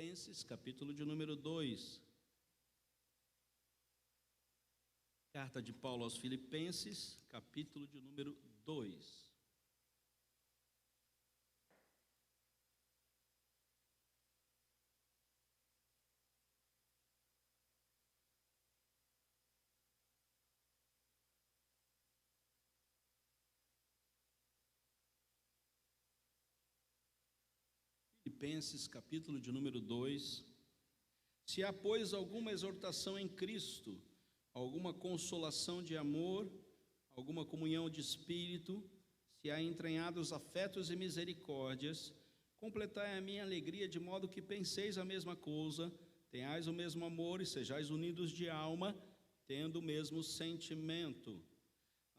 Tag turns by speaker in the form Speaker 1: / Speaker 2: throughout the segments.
Speaker 1: Filipenses, capítulo de número 2. Carta de Paulo aos Filipenses, capítulo de número 2. Filipenses, capítulo de número 2. Se há, pois, alguma exortação em Cristo, alguma consolação de amor, alguma comunhão de espírito, se há entranhados afetos e misericórdias, completai a minha alegria de modo que penseis a mesma coisa, tenhais o mesmo amor e sejais unidos de alma, tendo o mesmo sentimento.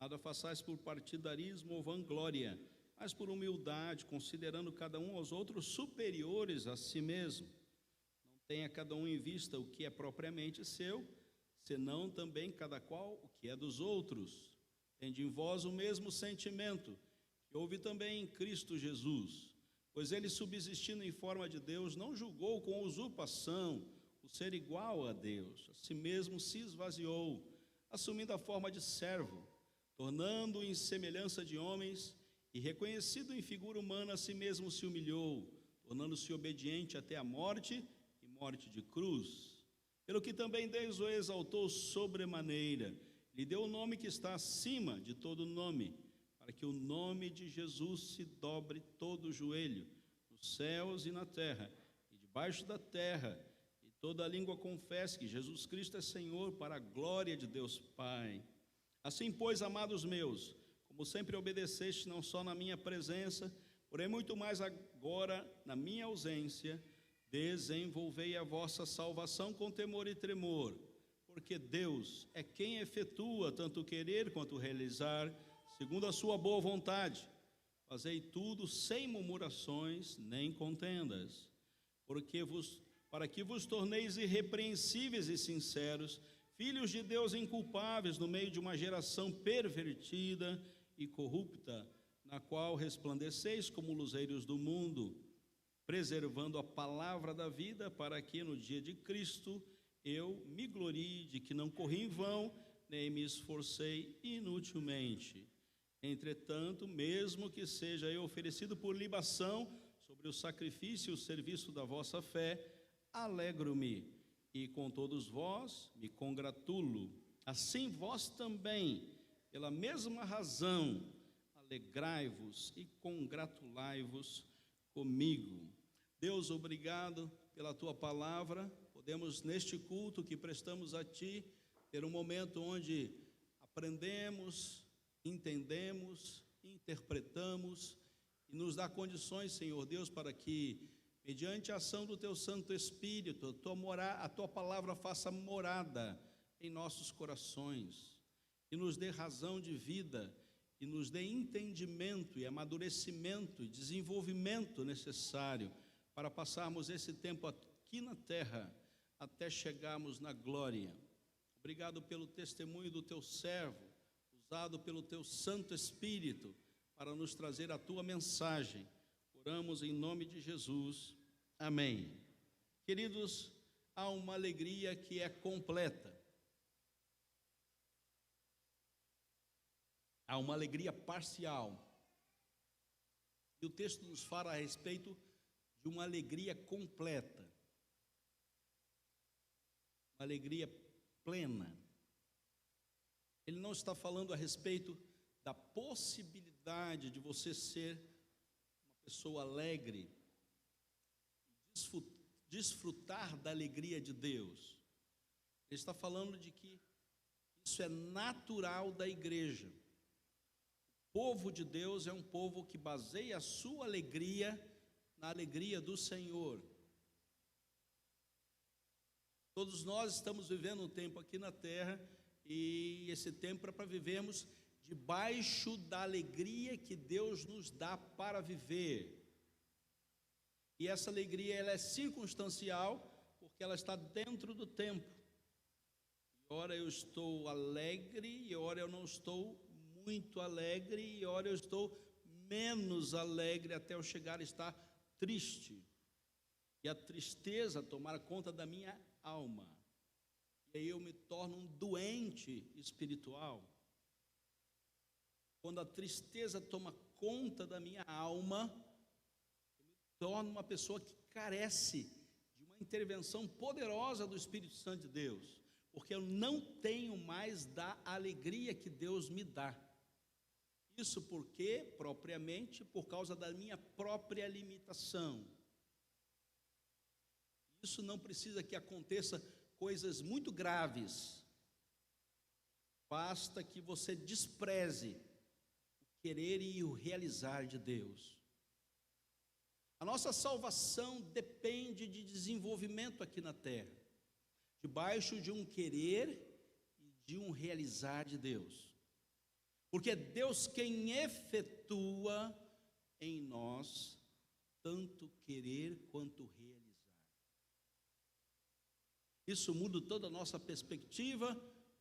Speaker 1: Nada façais por partidarismo ou vanglória, mas por humildade, considerando cada um aos outros superiores a si mesmo. Não tenha cada um em vista o que é propriamente seu, senão também cada qual o que é dos outros. Tende em vós o mesmo sentimento, que houve também em Cristo Jesus. Pois ele, subsistindo em forma de Deus, não julgou com usurpação o ser igual a Deus. A si mesmo se esvaziou, assumindo a forma de servo, tornando-o em semelhança de homens, e reconhecido em figura humana, a si mesmo se humilhou, tornando-se obediente até a morte e morte de cruz. Pelo que também Deus o exaltou sobremaneira, lhe deu o nome que está acima de todo nome, para que o nome de Jesus se dobre todo o joelho, nos céus e na terra, e debaixo da terra, e toda língua confesse que Jesus Cristo é Senhor, para a glória de Deus Pai. Assim, pois, amados meus, como sempre obedeceste, não só na minha presença, porém muito mais agora na minha ausência, desenvolvei a vossa salvação com temor e tremor, porque Deus é quem efetua tanto o querer quanto o realizar, segundo a sua boa vontade. Fazei tudo sem murmurações nem contendas, para que vos torneis irrepreensíveis e sinceros, filhos de Deus inculpáveis no meio de uma geração pervertida e corrupta, na qual resplandeceis como luzeiros do mundo, preservando a palavra da vida, para que no dia de Cristo eu me glorie de que não corri em vão, nem me esforcei inutilmente. Entretanto, mesmo que seja eu oferecido por libação sobre o sacrifício e o serviço da vossa fé, alegro-me, e com todos vós me congratulo. Assim vós também, pela mesma razão, alegrai-vos e congratulai-vos comigo. Deus, obrigado pela tua palavra. Podemos, neste culto que prestamos a ti, ter um momento onde aprendemos, entendemos, interpretamos e nos dá condições, Senhor Deus, para que, mediante a ação do teu Santo Espírito, a tua palavra faça morada em nossos corações e nos dê razão de vida, e nos dê entendimento e amadurecimento e desenvolvimento necessário para passarmos esse tempo aqui na terra até chegarmos na glória. Obrigado pelo testemunho do teu servo, usado pelo teu Santo Espírito para nos trazer a tua mensagem. Oramos em nome de Jesus. Amém. Queridos, há uma alegria que é completa. Há uma alegria parcial. E o texto nos fala a respeito de uma alegria completa. Uma alegria plena. Ele não está falando a respeito da possibilidade de você ser uma pessoa alegre, desfrutar da alegria de Deus. Ele está falando de que isso é natural da igreja. O povo de Deus é um povo que baseia a sua alegria na alegria do Senhor. Todos nós estamos vivendo um tempo aqui na terra, e esse tempo é para vivermos debaixo da alegria que Deus nos dá para viver. E essa alegria, ela é circunstancial, porque ela está dentro do tempo. E ora eu estou alegre, e ora eu não estou muito alegre, e ora eu estou menos alegre, até eu chegar a estar triste. e a tristeza tomar conta da minha alma. E aí eu me torno um doente espiritual. Quando a tristeza toma conta da minha alma, eu me torno uma pessoa que carece de uma intervenção poderosa do Espírito Santo de Deus, porque eu não tenho mais da alegria que Deus me dá. Isso porque, propriamente, por causa da minha própria limitação. Isso não precisa que aconteça coisas muito graves. Basta que você despreze o querer e o realizar de Deus. A nossa salvação depende de desenvolvimento aqui na terra, debaixo de um querer e de um realizar de Deus. Porque é Deus quem efetua em nós tanto querer quanto realizar. Isso muda toda a nossa perspectiva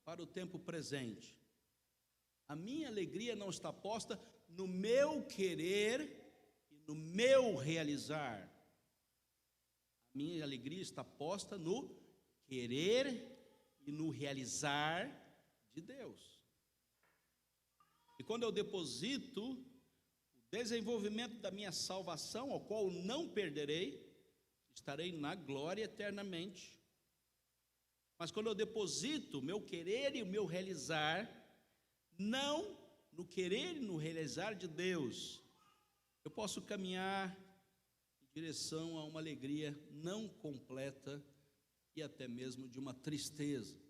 Speaker 1: para o tempo presente. A minha alegria não está posta no meu querer e no meu realizar. A minha alegria está posta no querer e no realizar de Deus. E quando eu deposito o desenvolvimento da minha salvação, ao qual não perderei, estarei na glória eternamente. Mas quando eu deposito o meu querer e o meu realizar, não no querer e no realizar de Deus, eu posso caminhar em direção a uma alegria não completa e até mesmo de uma tristeza.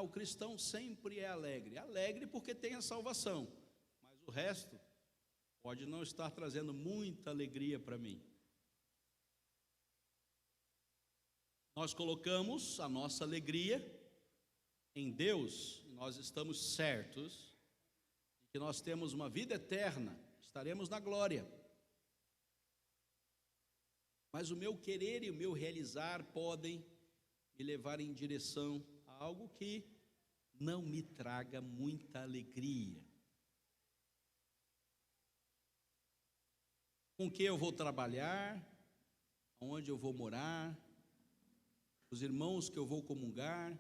Speaker 1: O cristão sempre é alegre. Alegre porque tem a salvação, mas o resto pode não estar trazendo muita alegria para mim. Nós colocamos a nossa alegria em Deus, e nós estamos certos de que nós temos uma vida eterna, estaremos na glória. Mas o meu querer e o meu realizar podem me levar em direção a algo que não me traga muita alegria. Com que eu vou trabalhar, onde eu vou morar, os irmãos que eu vou comungar,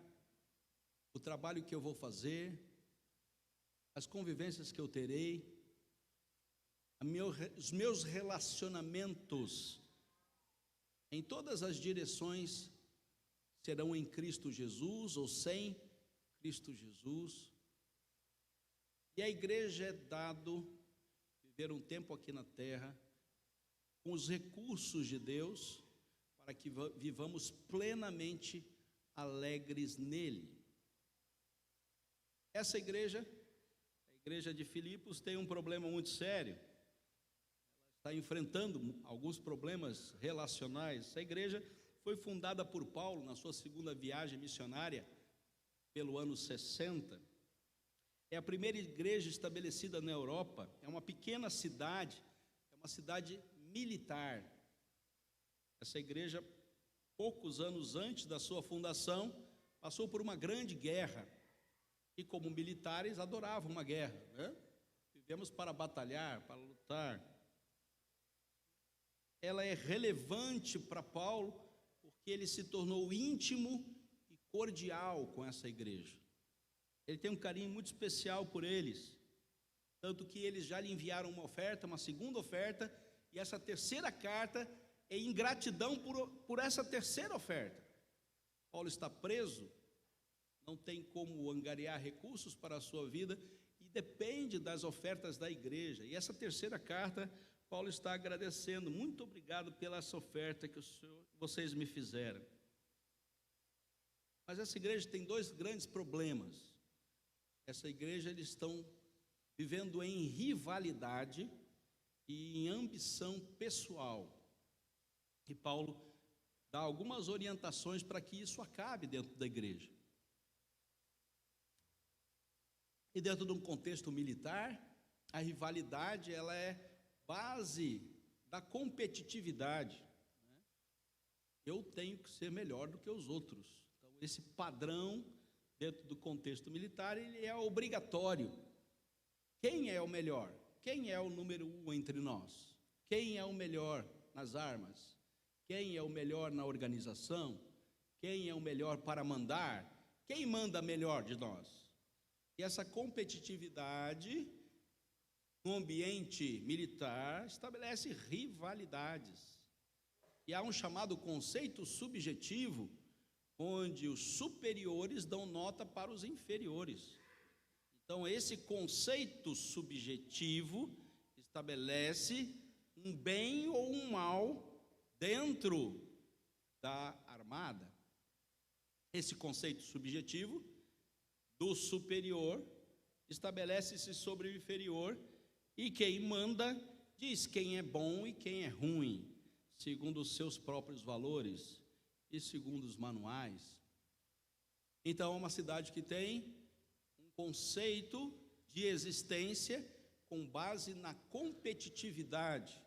Speaker 1: o trabalho que eu vou fazer, as convivências que eu terei, os meus relacionamentos em todas as direções serão em Cristo Jesus ou sem Cristo Jesus. E a igreja é dado viver um tempo aqui na terra com os recursos de Deus para que vivamos plenamente alegres nele. Essa igreja, a igreja de Filipos, tem um problema muito sério. Ela está enfrentando alguns problemas relacionais. Essa igreja foi fundada por Paulo na sua segunda viagem missionária, pelo ano 60. É a primeira igreja estabelecida na Europa. É uma pequena cidade, é uma cidade militar. Essa igreja, poucos anos antes da sua fundação, passou por uma grande guerra. E como militares, adoravam uma guerra, né? Vivemos para batalhar, para lutar. Ela é relevante para Paulo, porque ele se tornou íntimo e cordial com essa igreja. Ele tem um carinho muito especial por eles, tanto que eles já lhe enviaram uma oferta, uma segunda oferta, e essa terceira carta é em gratidão por essa terceira oferta. Paulo está preso, não tem como angariar recursos para a sua vida e depende das ofertas da igreja. E essa terceira carta, Paulo está agradecendo. Muito obrigado pela essa oferta que vocês me fizeram. Mas essa igreja tem dois grandes problemas. Essa igreja, eles estão vivendo em rivalidade e em ambição pessoal. E Paulo dá algumas orientações para que isso acabe dentro da igreja. E dentro de um contexto militar, a rivalidade ela é base da competitividade, né? Eu tenho que ser melhor do que os outros. Então, esse padrão dentro do contexto militar, ele é obrigatório. Quem é o melhor? Quem é o número 1 entre nós? Quem é o melhor nas armas? Quem é o melhor na organização? Quem é o melhor para mandar? Quem manda melhor de nós? E essa competitividade no ambiente militar estabelece rivalidades. E há um chamado conceito subjetivo, onde os superiores dão nota para os inferiores. Então, esse conceito subjetivo estabelece um bem ou um mal dentro da armada. Esse conceito subjetivo do superior estabelece-se sobre o inferior, e quem manda diz quem é bom e quem é ruim, segundo os seus próprios valores e segundo os manuais. Então, é uma cidade que tem um conceito de existência com base na competitividade.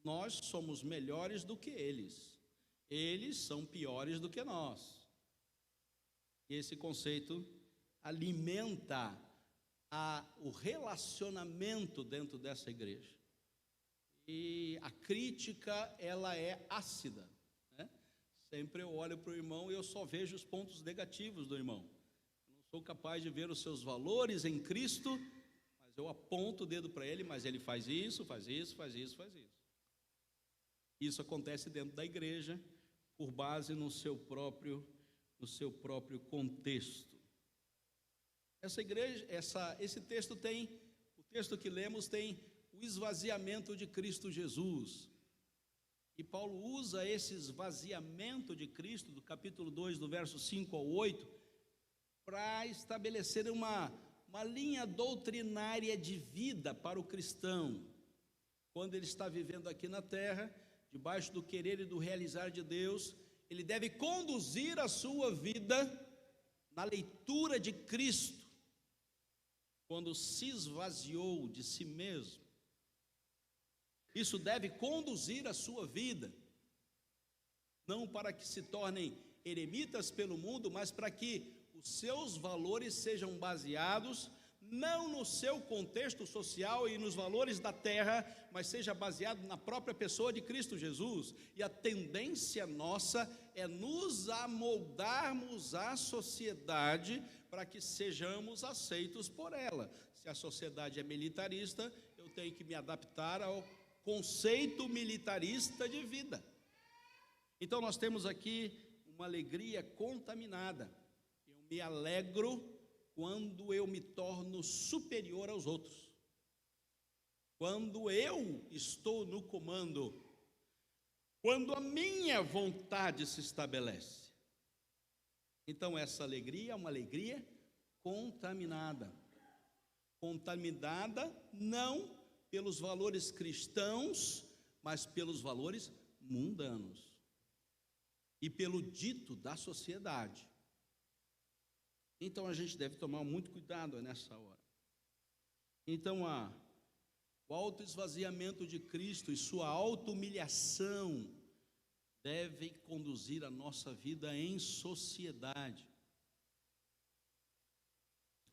Speaker 1: Nós somos melhores do que eles são piores do que nós. Esse conceito alimenta o relacionamento dentro dessa igreja. E a crítica, ela é ácida, né? Sempre eu olho para o irmão e eu só vejo os pontos negativos do irmão. Eu não sou capaz de ver os seus valores em Cristo, mas eu aponto o dedo para ele, mas ele faz isso, faz isso, faz isso, faz isso. Isso acontece dentro da igreja, por base no seu próprio contexto. Esse texto o texto que lemos tem o esvaziamento de Cristo Jesus. E Paulo usa esse esvaziamento de Cristo, do capítulo 2, do verso 5 ao 8, para estabelecer uma linha doutrinária de vida para o cristão, quando ele está vivendo aqui na terra, debaixo do querer e do realizar de Deus. Ele deve conduzir a sua vida na leitura de Cristo, quando se esvaziou de si mesmo. Isso deve conduzir a sua vida, não para que se tornem eremitas pelo mundo, mas para que os seus valores sejam baseados não no seu contexto social e nos valores da terra, mas seja baseado na própria pessoa de Cristo Jesus. E a tendência nossa é nos amoldarmos à sociedade para que sejamos aceitos por ela. Se a sociedade é militarista, eu tenho que me adaptar ao conceito militarista de vida. Então nós temos aqui uma alegria contaminada. Eu me alegro quando eu me torno superior aos outros, quando eu estou no comando, quando a minha vontade se estabelece. Então essa alegria é uma alegria contaminada não pelos valores cristãos, mas pelos valores mundanos e pelo dito da sociedade. Então a gente deve tomar muito cuidado nessa hora. Então o autoesvaziamento de Cristo e sua auto-humilhação devem conduzir a nossa vida em sociedade.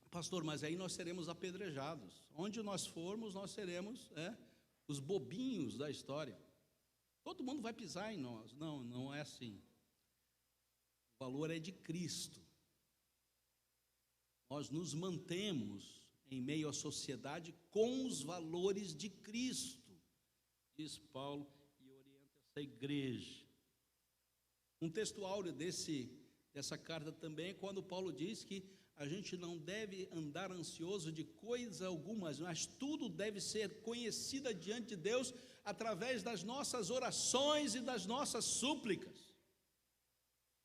Speaker 1: Pastor, mas aí nós seremos apedrejados. Onde nós formos, nós seremos os bobinhos da história. Todo mundo vai pisar em nós. Não, não é assim. O valor é de Cristo. Nós nos mantemos em meio à sociedade com os valores de Cristo, diz Paulo, e orienta essa igreja. Um texto áureo dessa carta também é quando Paulo diz que a gente não deve andar ansioso de coisa alguma, mas tudo deve ser conhecida diante de Deus através das nossas orações e das nossas súplicas.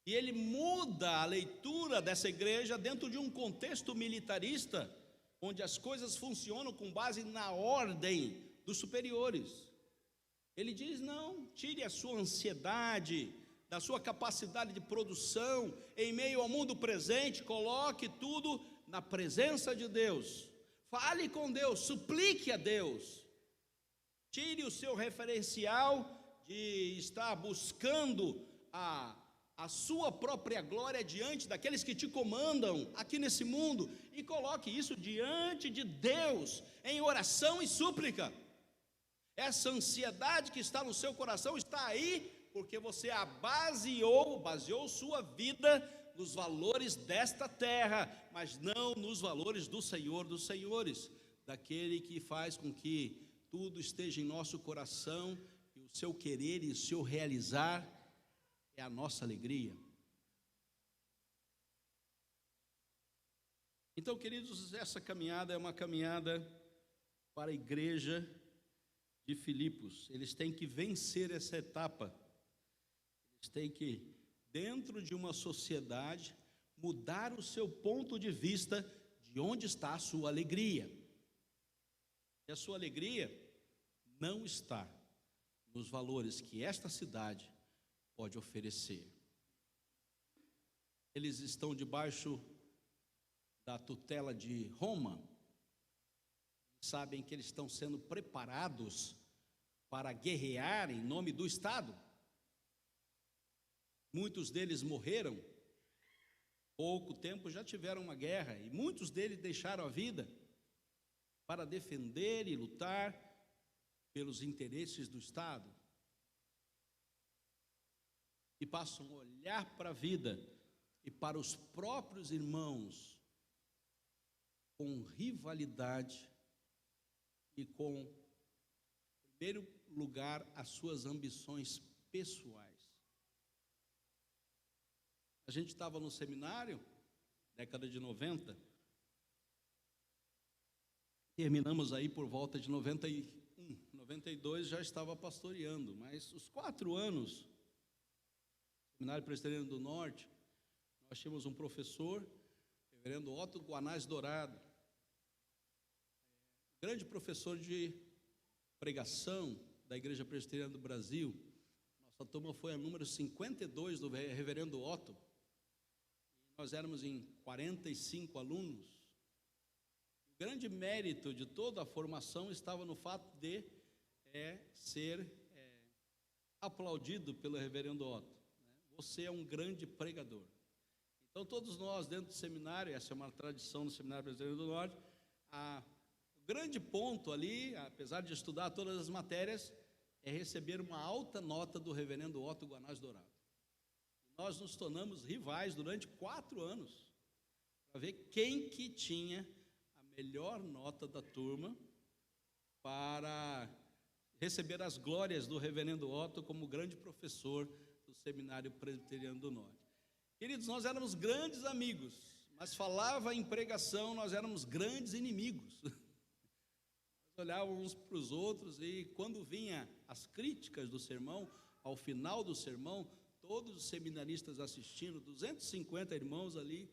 Speaker 1: E ele muda a leitura dessa igreja dentro de um contexto militarista, onde as coisas funcionam com base na ordem dos superiores. Ele diz: não, tire a sua ansiedade da sua capacidade de produção em meio ao mundo presente, coloque tudo na presença de Deus, fale com Deus, suplique a Deus, tire o seu referencial de estar buscando a sua própria glória diante daqueles que te comandam aqui nesse mundo, e coloque isso diante de Deus, em oração e súplica. Essa ansiedade que está no seu coração está aí porque você baseou sua vida nos valores desta terra, mas não nos valores do Senhor dos Senhores, daquele que faz com que tudo esteja em nosso coração, e o seu querer e o seu realizar é a nossa alegria. Então, queridos, essa caminhada é uma caminhada para a igreja de Filipos. Eles têm que vencer essa etapa. Eles têm que, dentro de uma sociedade, mudar o seu ponto de vista de onde está a sua alegria. E a sua alegria não está nos valores que esta cidade pode oferecer. Eles estão debaixo da tutela de Roma, sabem que eles estão sendo preparados para guerrear em nome do Estado. Muitos deles morreram, pouco tempo já tiveram uma guerra, e muitos deles deixaram a vida para defender e lutar pelos interesses do Estado. E passam a olhar para a vida e para os próprios irmãos com rivalidade e com, em primeiro lugar, as suas ambições pessoais. A gente estava no seminário, década de 90, terminamos aí por volta de 91, 92 já estava pastoreando, mas os 4 anos, Seminário Presbiteriano do Norte, nós tínhamos um professor, reverendo Otto Guanais Dourado, grande professor de pregação da Igreja Presbiteriana do Brasil. Nossa turma foi a número 52 do reverendo Otto. Nós éramos em 45 alunos. O grande mérito de toda a formação estava no fato de ser aplaudido pelo reverendo Otto. Você é um grande pregador. Então, todos nós, dentro do seminário, essa é uma tradição do Seminário Presbiteriano do Norte, o grande ponto ali, apesar de estudar todas as matérias, é receber uma alta nota do reverendo Otto Guanais Dourado. Nós nos tornamos rivais durante 4 anos, para ver quem que tinha a melhor nota da turma, para receber as glórias do reverendo Otto como grande professor do Seminário Presbiteriano do Norte. Queridos, nós éramos grandes amigos, mas falava em pregação, nós éramos grandes inimigos. Nós olhávamos uns para os outros, e quando vinha as críticas do sermão, ao final do sermão, todos os seminaristas assistindo, 250 irmãos ali,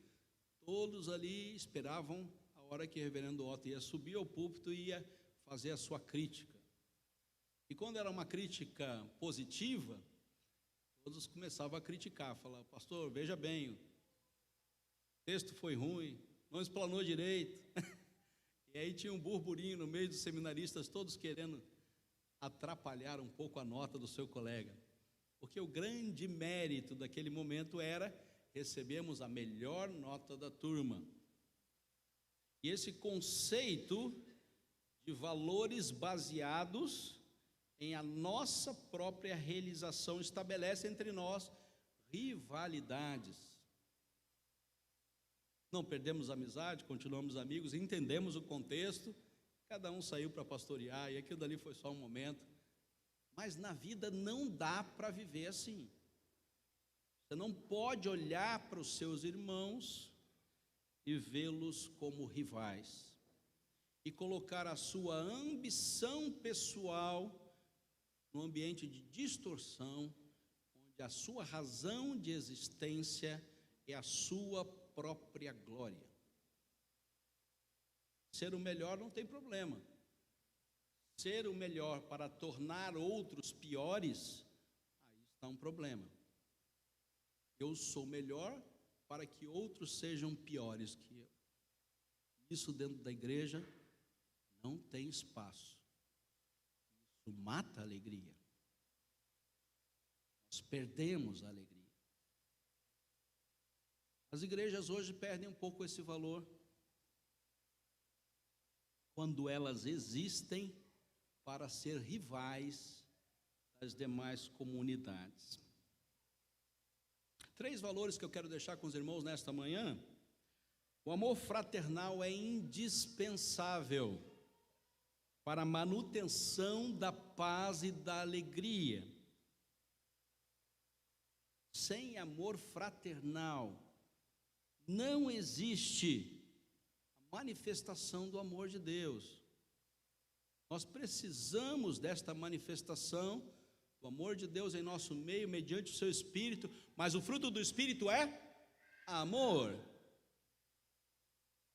Speaker 1: todos ali esperavam a hora que o reverendo Otto ia subir ao púlpito e ia fazer a sua crítica. E quando era uma crítica positiva, todos começavam a criticar, falar: pastor, veja bem, o texto foi ruim, não explanou direito. E aí tinha um burburinho no meio dos seminaristas, todos querendo atrapalhar um pouco a nota do seu colega. Porque o grande mérito daquele momento era recebemos a melhor nota da turma. E esse conceito de valores baseados em a nossa própria realização estabelece entre nós rivalidades. Não perdemos a amizade, continuamos amigos, entendemos o contexto, cada um saiu para pastorear, e aquilo dali foi só um momento. Mas na vida não dá para viver assim. Você não pode olhar para os seus irmãos e vê-los como rivais, e colocar a sua ambição pessoal num ambiente de distorção, onde a sua razão de existência é a sua própria glória. Ser o melhor não tem problema. Ser o melhor para tornar outros piores, aí está um problema. Eu sou melhor para que outros sejam piores que eu. Isso dentro da igreja não tem espaço. Isso mata a alegria. Nós perdemos a alegria. As igrejas hoje perdem um pouco esse valor quando elas existem para ser rivais das demais comunidades. 3 valores que eu quero deixar com os irmãos nesta manhã. O amor fraternal é indispensável para a manutenção da paz e da alegria. Sem amor fraternal, não existe a manifestação do amor de Deus. Nós precisamos desta manifestação do amor de Deus em nosso meio, mediante o seu Espírito, mas o fruto do Espírito é amor.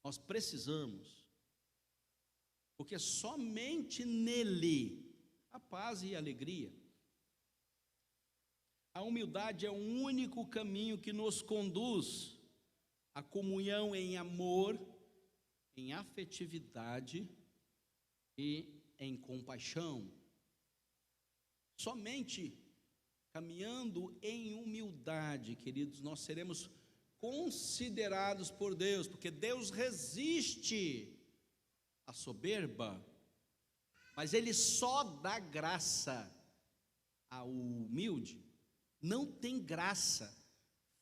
Speaker 1: Nós precisamos, porque somente nele há paz e alegria. A humildade é o único caminho que nos conduz à comunhão em amor, em afetividade e em compaixão. Somente caminhando em humildade, queridos, nós seremos considerados por Deus, porque Deus resiste à soberba, mas Ele só dá graça ao humilde. Não tem graça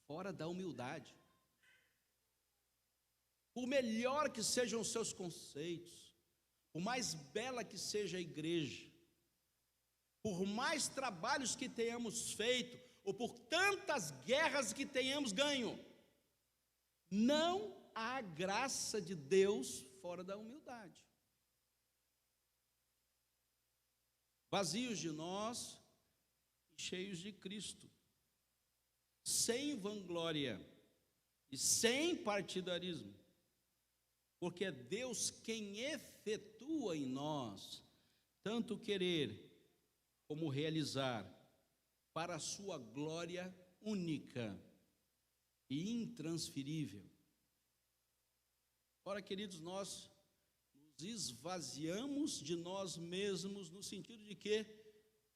Speaker 1: fora da humildade. Por melhor que sejam os seus conceitos, por mais bela que seja a igreja, por mais trabalhos que tenhamos feito, ou por tantas guerras que tenhamos ganho, não há graça de Deus fora da humildade. Vazios de nós e cheios de Cristo, sem vanglória e sem partidarismo, porque é Deus quem efetua em nós tanto querer como realizar, para a sua glória única e intransferível. Ora, queridos, nós nos esvaziamos de nós mesmos, no sentido de que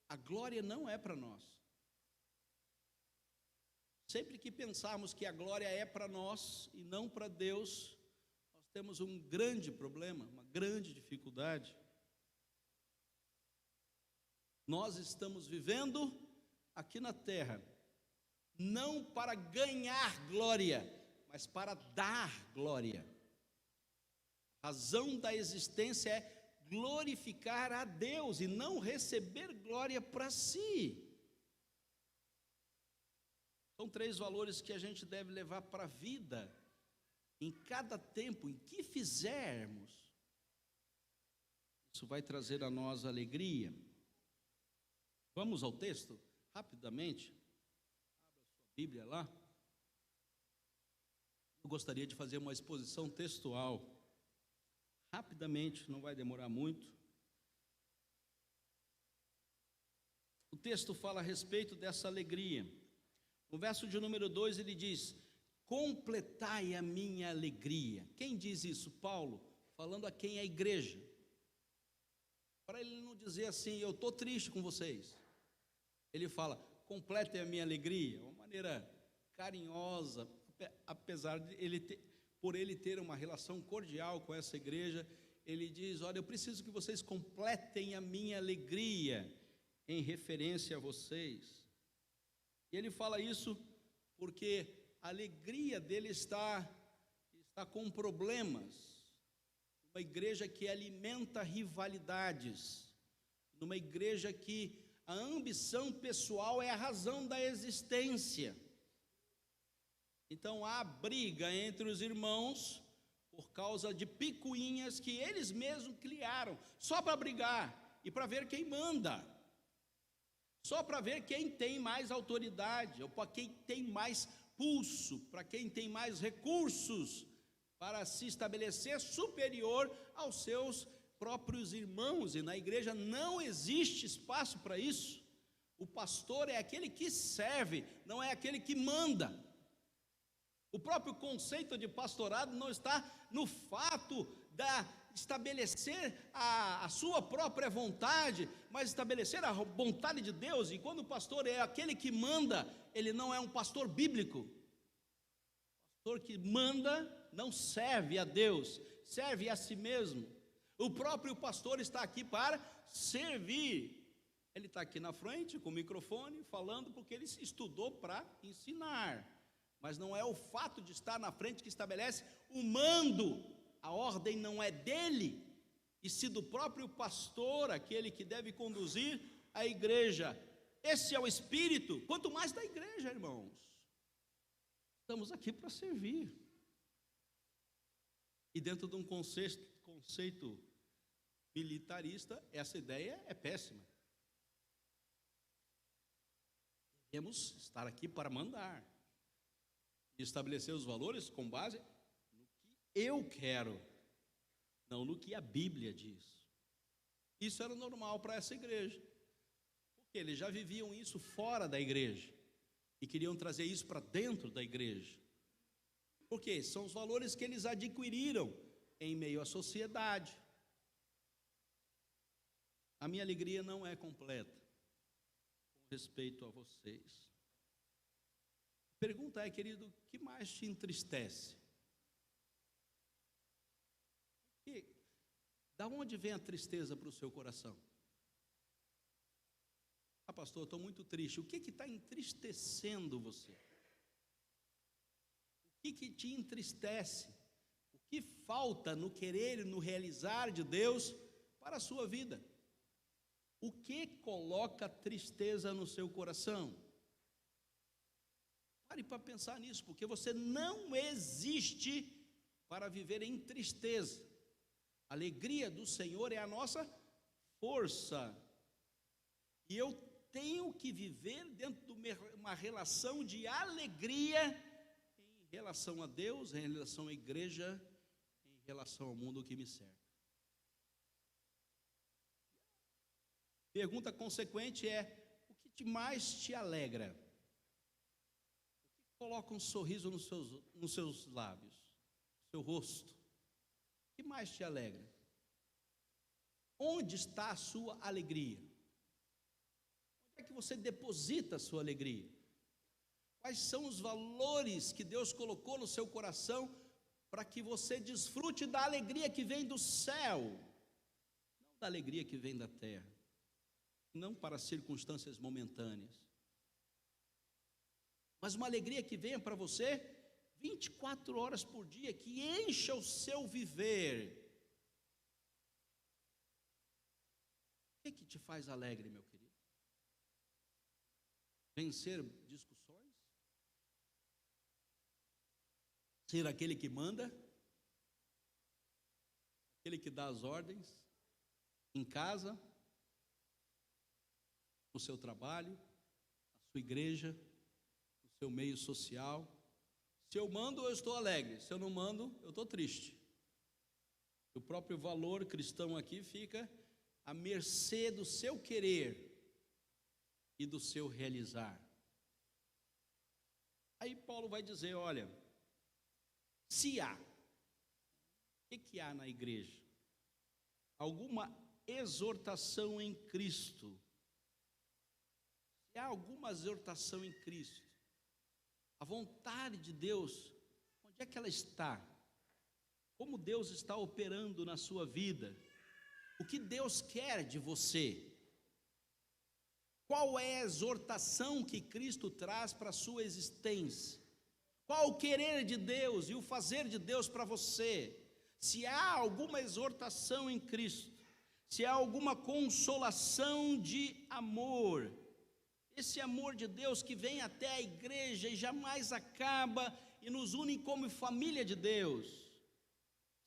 Speaker 1: a glória não é para nós. Sempre que pensarmos que a glória é para nós e não para Deus, nós temos um grande problema, uma grande dificuldade. Nós estamos vivendo aqui na terra, não para ganhar glória, mas para dar glória. A razão da existência é glorificar a Deus e não receber glória para si. São 3 valores que a gente deve levar para a vida, em cada tempo em que fizermos. Isso vai trazer a nós alegria. Vamos ao texto, rapidamente. Abra sua Bíblia lá. Eu gostaria de fazer uma exposição textual. Rapidamente, não vai demorar muito. O texto fala a respeito dessa alegria. No verso de número 2 ele diz: completai a minha alegria. Quem diz isso? Paulo, falando a quem? A igreja. Para ele não dizer assim, eu estou triste com vocês. Ele fala, completem a minha alegria, uma maneira carinhosa, apesar de por ele ter uma relação cordial com essa igreja, ele diz, olha, eu preciso que vocês completem a minha alegria, em referência a vocês. E ele fala isso porque a alegria dele está com problemas. Uma igreja que alimenta rivalidades, numa igreja que a ambição pessoal é a razão da existência. Então há briga entre os irmãos por causa de picuinhas que eles mesmos criaram, só para brigar e para ver quem manda, só para ver quem tem mais autoridade, ou para quem tem mais pulso, para quem tem mais recursos, para se estabelecer superior aos seus próprios irmãos. E na igreja não existe espaço para isso. O pastor é aquele que serve, não é aquele que manda. O próprio conceito de pastorado não está no fato de estabelecer a sua própria vontade, mas estabelecer a vontade de Deus. E quando o pastor é aquele que manda, ele não é um pastor bíblico. O pastor que manda não serve a Deus, serve a si mesmo. O próprio pastor está aqui para servir. Ele está aqui na frente com o microfone falando porque ele estudou para ensinar. Mas não é o fato de estar na frente que estabelece o mando. A ordem não é dele, e se do próprio pastor, aquele que deve conduzir a igreja. Esse é o espírito, quanto mais da igreja, irmãos. Estamos aqui para servir. E dentro de um conceito militarista, essa ideia é péssima. Devemos estar aqui para mandar e estabelecer os valores com base no que eu quero, não no que a Bíblia diz. Isso era normal para essa igreja, porque eles já viviam isso fora da igreja e queriam trazer isso para dentro da igreja. Porque são os valores que eles adquiriram em meio à sociedade. A minha alegria não é completa com respeito a vocês. A pergunta é, querido, o que mais te entristece? Da onde vem a tristeza para o seu coração? Ah, pastor, eu estou muito triste. O que está entristecendo você? O que te entristece? O que falta no querer e no realizar de Deus para a sua vida? O que coloca tristeza no seu coração? Pare para pensar nisso, porque você não existe para viver em tristeza. A alegria do Senhor é a nossa força. E eu tenho que viver dentro de uma relação de alegria em relação a Deus, em relação à igreja, em relação ao mundo que me cerca. Pergunta consequente é: o que mais te alegra? O que coloca um sorriso nos seus lábios, no seu rosto? O que mais te alegra? Onde está a sua alegria? Onde é que você deposita a sua alegria? Quais são os valores que Deus colocou no seu coração para que você desfrute da alegria que vem do céu, não da alegria que vem da terra, não para circunstâncias momentâneas, mas uma alegria que venha para você 24 horas por dia, que encha o seu viver. O que te faz alegre, meu querido? Vencer discussões? Ser aquele que manda? Aquele que dá as ordens? Em casa? No seu trabalho? Na sua igreja? No seu meio social? Se eu mando, eu estou alegre. Se eu não mando, eu estou triste. O próprio valor cristão aqui fica à mercê do seu querer e do seu realizar. Aí Paulo vai dizer, olha, se há, o que há na igreja? Alguma exortação em Cristo. Se há alguma exortação em Cristo, a vontade de Deus, onde é que ela está? Como Deus está operando na sua vida? O que Deus quer de você? Qual é a exortação que Cristo traz para a sua existência? Qual o querer de Deus e o fazer de Deus para você? Se há alguma exortação em Cristo, se há alguma consolação de amor, esse amor de Deus que vem até a igreja e jamais acaba e nos une como família de Deus.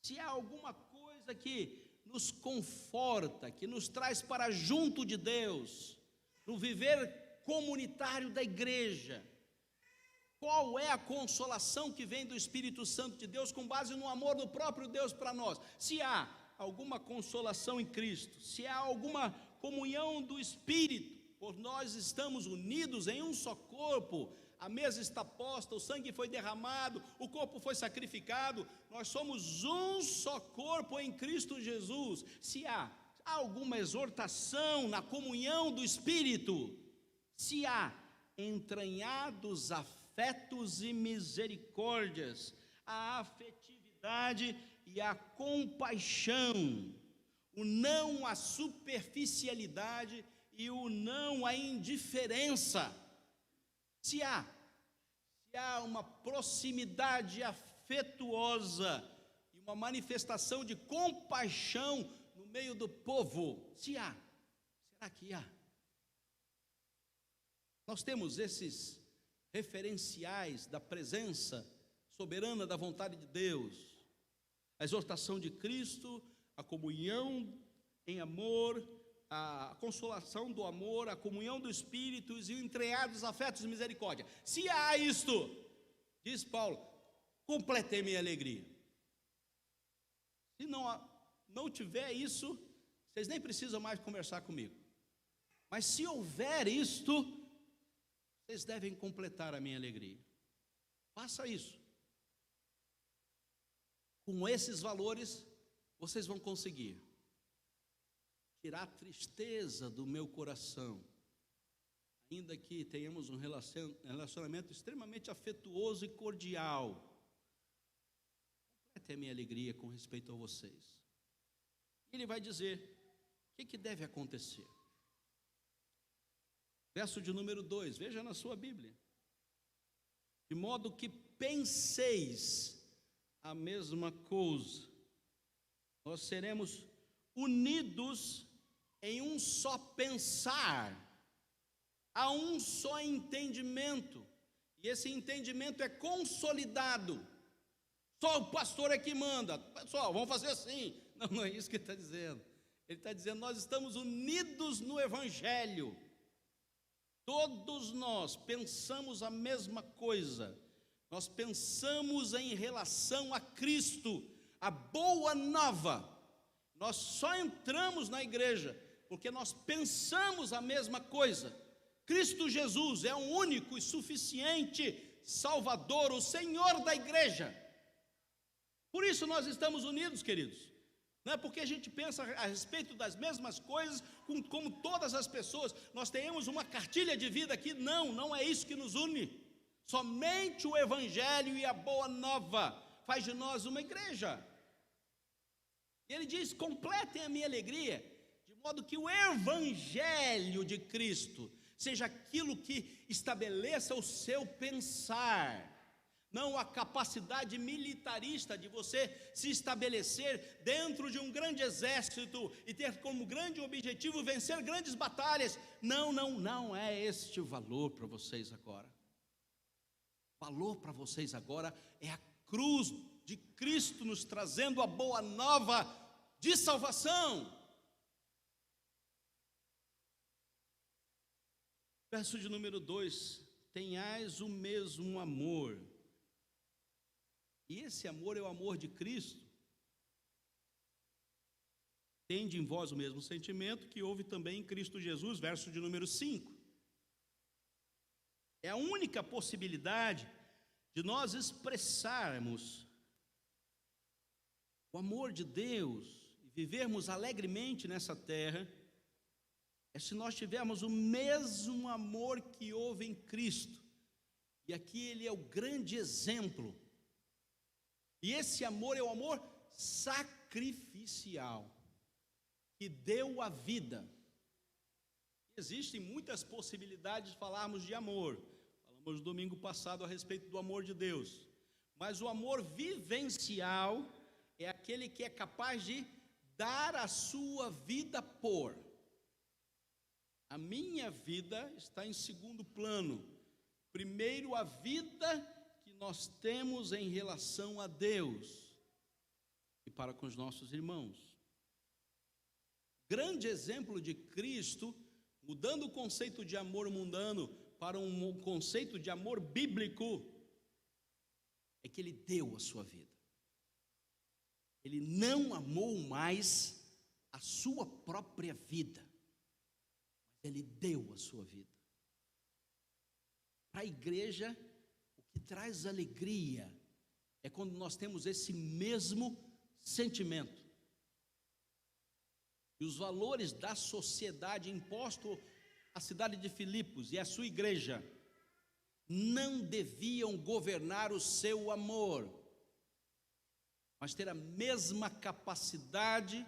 Speaker 1: Se há alguma coisa que nos conforta, que nos traz para junto de Deus, no viver comunitário da igreja, qual é a consolação que vem do Espírito Santo de Deus com base no amor do próprio Deus para nós? Se há alguma consolação em Cristo, se há alguma comunhão do Espírito, por nós estamos unidos em um só corpo, a mesa está posta, o sangue foi derramado, o corpo foi sacrificado, nós somos um só corpo em Cristo Jesus. Se há alguma exortação na comunhão do Espírito, se há entranhados afetos e misericórdias, a afetividade e a compaixão, o não à superficialidade e o não à indiferença. Se há uma proximidade afetuosa e uma manifestação de compaixão no meio do povo, será que há? Nós temos esses referenciais da presença soberana da vontade de Deus, a exortação de Cristo, a comunhão em amor, a consolação do amor, a comunhão do Espírito e o entregar dos afetos de misericórdia. Se há isto, diz Paulo, completei minha alegria. Se não tiver isso, vocês nem precisam mais conversar comigo. Mas se houver isto, vocês devem completar a minha alegria. Faça isso. Com esses valores, vocês vão conseguir tirar a tristeza do meu coração, ainda que tenhamos um relacionamento extremamente afetuoso e cordial. Complete a minha alegria com respeito a vocês. Ele vai dizer o que deve acontecer. Verso de número 2, veja na sua Bíblia. De modo que penseis a mesma coisa. Nós seremos unidos em um só pensar, há um só entendimento, e esse entendimento é consolidado. Só o pastor é que manda. Pessoal, vamos fazer assim. Não é isso que ele está dizendo. Ele está dizendo, nós estamos unidos no Evangelho. Todos nós pensamos a mesma coisa. Nós pensamos em relação a Cristo, a boa nova. Nós só entramos na igreja porque nós pensamos a mesma coisa. Cristo Jesus é o único e suficiente Salvador, o Senhor da igreja. Por isso nós estamos unidos, queridos. Não é porque a gente pensa a respeito das mesmas coisas, como todas as pessoas, nós temos uma cartilha de vida aqui. Não é isso que nos une. Somente o Evangelho e a boa nova faz de nós uma igreja. E ele diz, completem a minha alegria, de modo que o Evangelho de Cristo seja aquilo que estabeleça o seu pensar, não a capacidade militarista de você se estabelecer dentro de um grande exército e ter como grande objetivo vencer grandes batalhas. Não é este o valor para vocês agora. O valor para vocês agora é a cruz de Cristo nos trazendo a boa nova de salvação. Verso de número 2, tenhais o mesmo amor. E esse amor é o amor de Cristo. Tende em vós o mesmo sentimento que houve também em Cristo Jesus, verso de número 5. É a única possibilidade de nós expressarmos o amor de Deus e vivermos alegremente nessa terra, é se nós tivermos o mesmo amor que houve em Cristo. E aqui ele é o grande exemplo. E esse amor é o amor sacrificial, que deu a vida. Existem muitas possibilidades de falarmos de amor. Falamos no domingo passado a respeito do amor de Deus. Mas o amor vivencial é aquele que é capaz de dar a sua vida por. A minha vida está em segundo plano. Primeiro, a vida que nós temos em relação a Deus e para com os nossos irmãos. Grande exemplo de Cristo, mudando o conceito de amor mundano para um conceito de amor bíblico, é que ele deu a sua vida. Ele não amou mais a sua própria vida, mas ele deu a sua vida. Para a igreja, o que traz alegria é quando nós temos esse mesmo sentimento. E os valores da sociedade impostos à cidade de Filipos e à sua igreja não deviam governar o seu amor, mas ter a mesma capacidade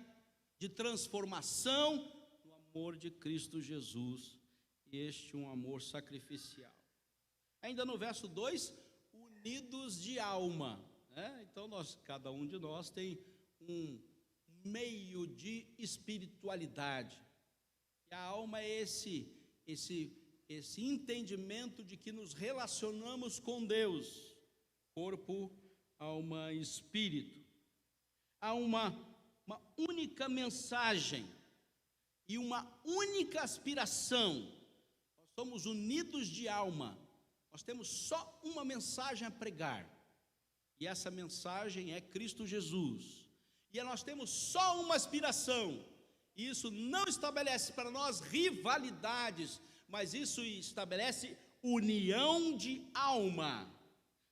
Speaker 1: de transformação no amor de Cristo Jesus, este um amor sacrificial. Ainda no verso 2, unidos de alma, né? Então cada um de nós tem um meio de espiritualidade, e a alma é esse entendimento de que nos relacionamos com Deus, corpo, alma e espírito. Há uma única mensagem e uma única aspiração. Nós somos unidos de alma, nós temos só uma mensagem a pregar, e essa mensagem é Cristo Jesus. E nós temos só uma aspiração, e isso não estabelece para nós rivalidades, mas isso estabelece união de alma.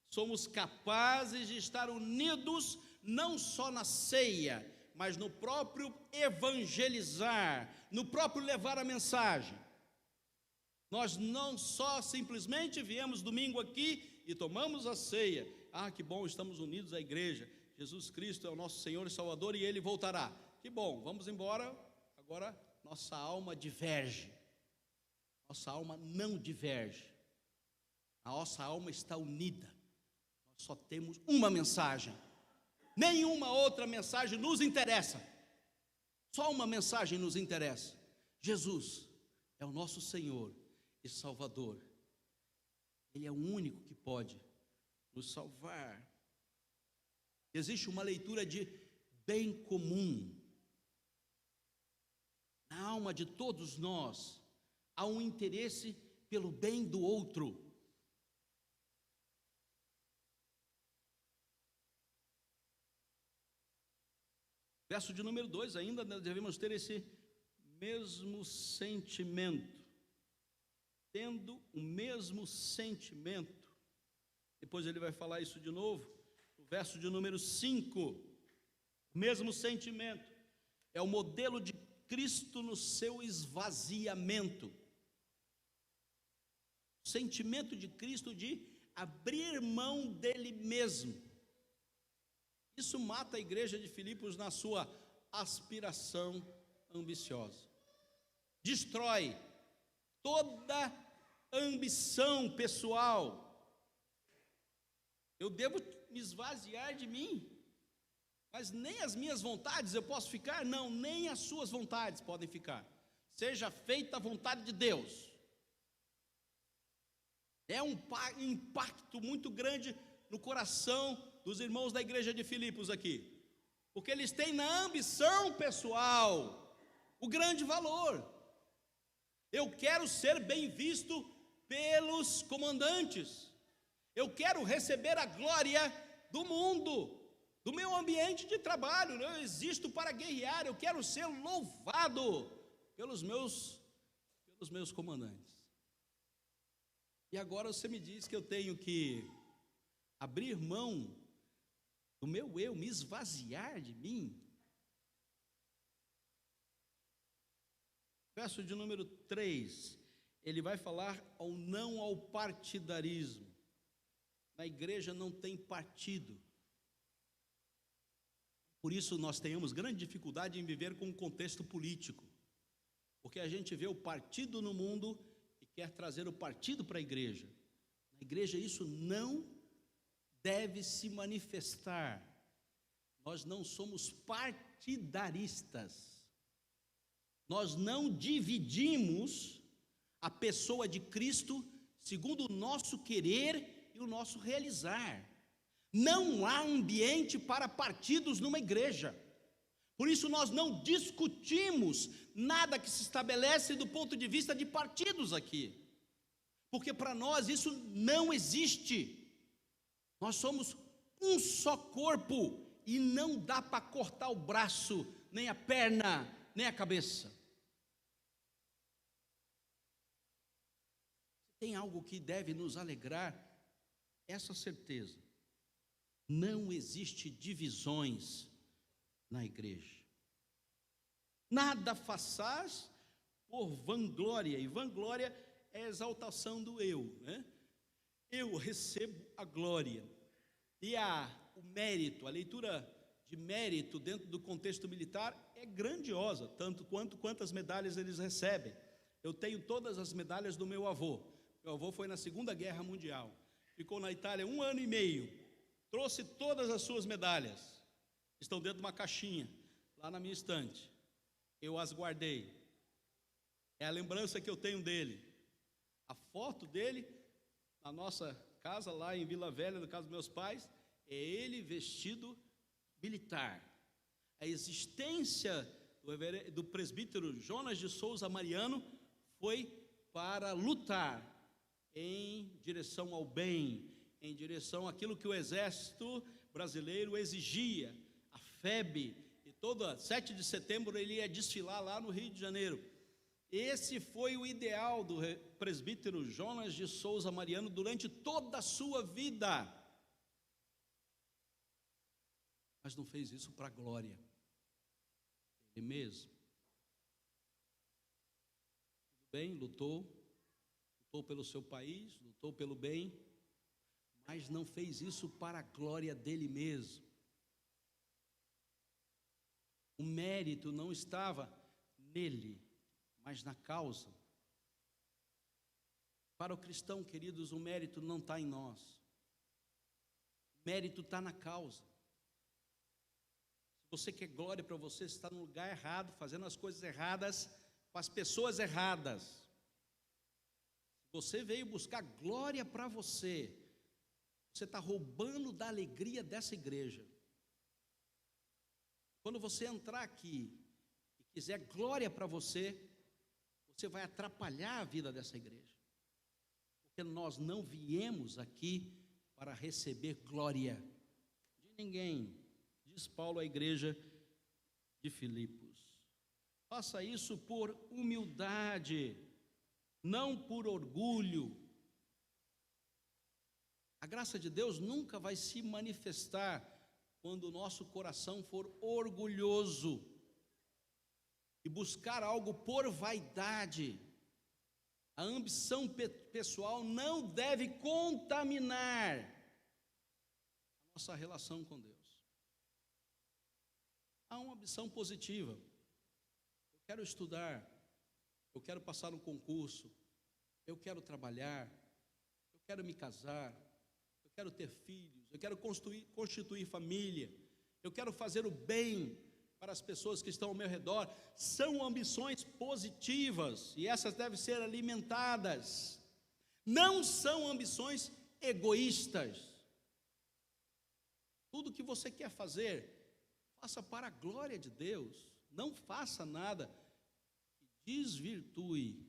Speaker 1: Somos capazes de estar unidos não só na ceia, mas no próprio evangelizar, no próprio levar a mensagem. Nós não só simplesmente viemos domingo aqui e tomamos a ceia. Ah, que bom, estamos unidos à igreja. Jesus Cristo é o nosso Senhor e Salvador e Ele voltará. Que bom, vamos embora. Agora nossa alma diverge. Nossa alma não diverge. A nossa alma está unida. Nós só temos uma mensagem. Nenhuma outra mensagem nos interessa. Só uma mensagem nos interessa. Jesus é o nosso Senhor e Salvador. Ele é o único que pode nos salvar. Existe uma leitura de bem comum. Na alma de todos nós há um interesse pelo bem do outro. Verso de número 2, ainda nós devemos ter esse mesmo sentimento. Tendo o mesmo sentimento. Depois ele vai falar isso de novo. O verso de número 5. O mesmo sentimento. É o modelo de Cristo no seu esvaziamento. O sentimento de Cristo de abrir mão dele mesmo. Isso mata a igreja de Filipos na sua aspiração ambiciosa. Destrói toda ambição pessoal. Eu devo me esvaziar de mim, mas nem as minhas vontades eu posso ficar? Não, nem as suas vontades podem ficar. Seja feita a vontade de Deus. É um impacto muito grande no coração dos irmãos da igreja de Filipos aqui, porque eles têm na ambição pessoal o grande valor. Eu quero ser bem visto pelos comandantes, eu quero receber a glória do mundo, do meu ambiente de trabalho. Eu existo para guerrear, eu quero ser louvado pelos meus comandantes. E agora você me diz que eu tenho que abrir mão do meu eu, me esvaziar de mim? Verso de número 3, ele vai falar não ao partidarismo. Na igreja não tem partido. Por isso nós temos grande dificuldade em viver com o contexto político, porque a gente vê o partido no mundo e quer trazer o partido para a igreja. Na igreja isso não deve se manifestar. Nós não somos partidaristas. Nós não dividimos a pessoa de Cristo segundo o nosso querer e o nosso realizar. Não há ambiente para partidos numa igreja. Por isso nós não discutimos nada que se estabelece do ponto de vista de partidos aqui, porque para nós isso não existe. Nós somos um só corpo e não dá para cortar o braço, nem a perna, nem a cabeça. Tem algo que deve nos alegrar, essa certeza. Não existe divisões na igreja. Nada façais por vanglória, e vanglória é a exaltação do eu, né? Eu recebo a glória e o mérito. A leitura de mérito dentro do contexto militar é grandiosa, tanto quantas medalhas eles recebem. Eu tenho todas as medalhas do meu avô. Meu avô foi na Segunda Guerra Mundial, ficou na Itália 1 ano e meio, trouxe todas as suas medalhas, estão dentro de uma caixinha, lá na minha estante. Eu as guardei, é a lembrança que eu tenho dele. A foto dele, na nossa casa, lá em Vila Velha, no caso dos meus pais, é ele vestido militar. A existência do presbítero Jonas de Souza Mariano foi para lutar em direção ao bem, em direção àquilo que o exército brasileiro exigia, a FEB, e toda 7 de setembro ele ia desfilar lá no Rio de Janeiro. Esse foi o ideal do presbítero Jonas de Souza Mariano durante toda a sua vida. Mas não fez isso para a glória dele mesmo. Tudo bem, lutou pelo seu país, lutou pelo bem, mas não fez isso para a glória dele mesmo. O mérito não estava nele, mas na causa. Para o cristão, queridos, o mérito não está em nós. O mérito está na causa. Se você quer glória para você, você está no lugar errado, fazendo as coisas erradas, com as pessoas erradas. Se você veio buscar glória para você, você está roubando da alegria dessa igreja. Quando você entrar aqui e quiser glória para você, você vai atrapalhar a vida dessa igreja. Porque nós não viemos aqui para receber glória de ninguém, diz Paulo à igreja de Filipos. Faça isso por humildade, não por orgulho. A graça de Deus nunca vai se manifestar quando o nosso coração for orgulhoso e buscar algo por vaidade. A ambição pessoal não deve contaminar a nossa relação com Deus. Há uma ambição positiva. Eu quero estudar, eu quero passar um concurso, eu quero trabalhar, eu quero me casar, eu quero ter filhos, eu quero constituir família, eu quero fazer o bem para as pessoas que estão ao meu redor. São ambições positivas e essas devem ser alimentadas. Não são ambições egoístas. Tudo que você quer fazer, faça para a glória de Deus. Não faça nada que desvirtue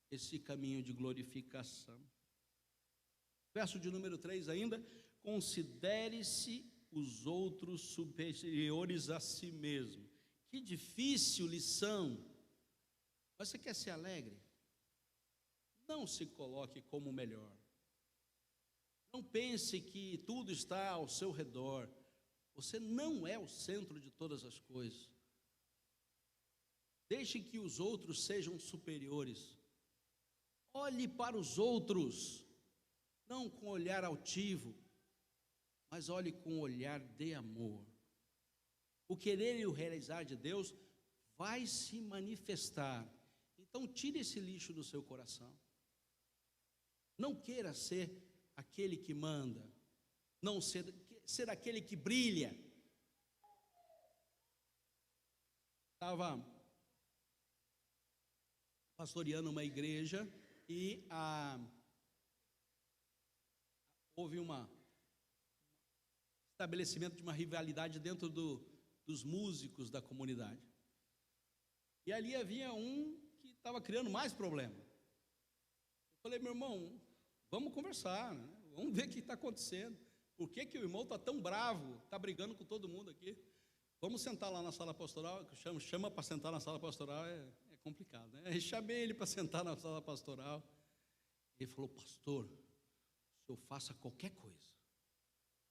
Speaker 1: esse caminho de glorificação. Verso de número 3 ainda: considere-se os outros superiores a si mesmo. Que difícil lição. Mas você quer ser alegre? Não se coloque como o melhor. Não pense que tudo está ao seu redor. Você não é o centro de todas as coisas. Deixe que os outros sejam superiores. Olhe para os outros, não com olhar altivo, mas olhe com olhar de amor. O querer e o realizar de Deus vai se manifestar. Então tire esse lixo do seu coração. Não queira ser aquele que manda, não ser aquele que brilha. Estava pastoreando uma igreja e houve um estabelecimento de uma rivalidade dentro dos músicos da comunidade. E ali havia um que estava criando mais problema. Eu falei: meu irmão, vamos conversar, né? Vamos ver o que está acontecendo. Por que o irmão está tão bravo, está brigando com todo mundo aqui? Vamos sentar lá na sala pastoral. Chama para sentar na sala pastoral é complicado, né? Eu chamei ele para sentar na sala pastoral. Ele falou: pastor, o senhor faça qualquer coisa,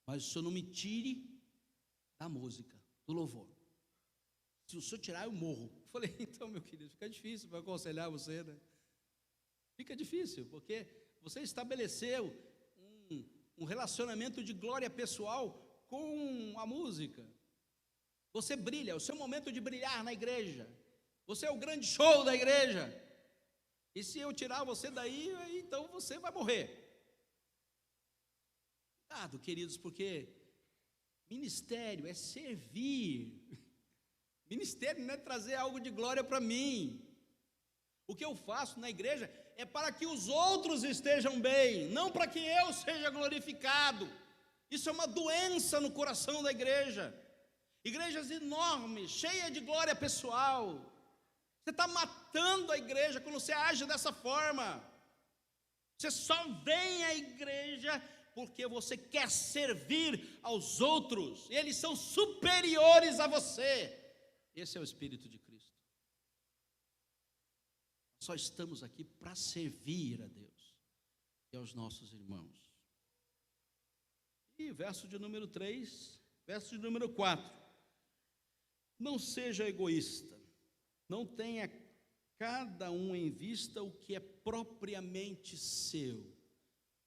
Speaker 1: mas o senhor não me tire da música, do louvor. Se o senhor tirar, eu morro. Eu falei: então, meu querido, fica difícil para aconselhar você, né? Fica difícil, porque você estabeleceu um relacionamento de glória pessoal com a música. Você brilha, é o seu momento de brilhar na igreja. Você é o grande show da igreja. E se eu tirar você daí, então você vai morrer. Cuidado, queridos, porque ministério é servir. Ministério não é trazer algo de glória para mim. O que eu faço na igreja é para que os outros estejam bem, não para que eu seja glorificado. Isso é uma doença no coração da igreja. Igrejas enormes, cheias de glória pessoal. Você está matando a igreja quando você age dessa forma. Você só vem à igreja porque você quer servir aos outros. Eles são superiores a você. Esse é o Espírito de Cristo. Só estamos aqui para servir a Deus e aos nossos irmãos. E verso de número 3, verso de número 4. Não seja egoísta, não tenha cada um em vista o que é propriamente seu.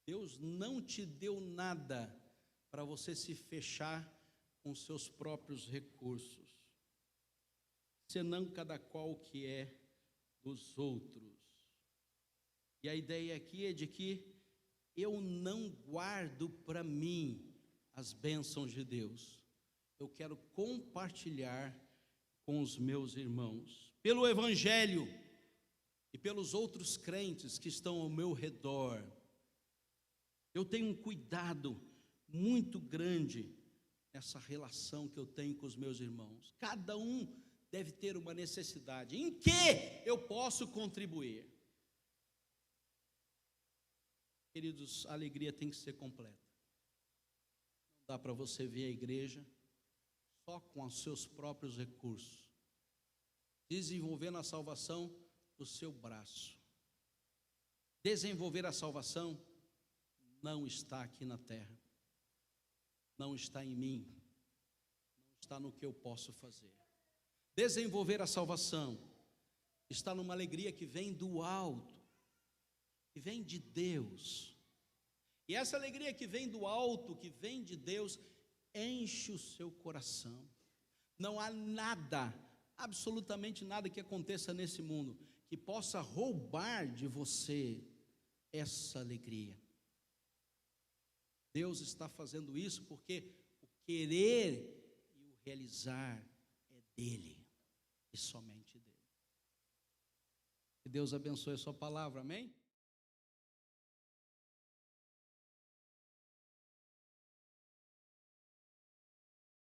Speaker 1: Deus não te deu nada para você se fechar com seus próprios recursos, senão cada qual o que é dos outros. E a ideia aqui é de que eu não guardo para mim as bênçãos de Deus. Eu quero compartilhar com os meus irmãos, pelo Evangelho e pelos outros crentes que estão ao meu redor. Eu tenho um cuidado muito grande nessa relação que eu tenho com os meus irmãos. Cada um deve ter uma necessidade. Em que eu posso contribuir? Queridos, a alegria tem que ser completa. Não dá para você vir à igreja só com os seus próprios recursos, desenvolvendo a salvação do seu braço. Desenvolver a salvação não está aqui na terra, não está em mim, não está no que eu posso fazer. Desenvolver a salvação está numa alegria que vem do alto, que vem de Deus. E essa alegria que vem do alto, que vem de Deus, enche o seu coração. Não há nada, absolutamente nada que aconteça nesse mundo que possa roubar de você essa alegria. Deus está fazendo isso porque o querer e o realizar é dele e somente dele. Que Deus abençoe a sua palavra, amém?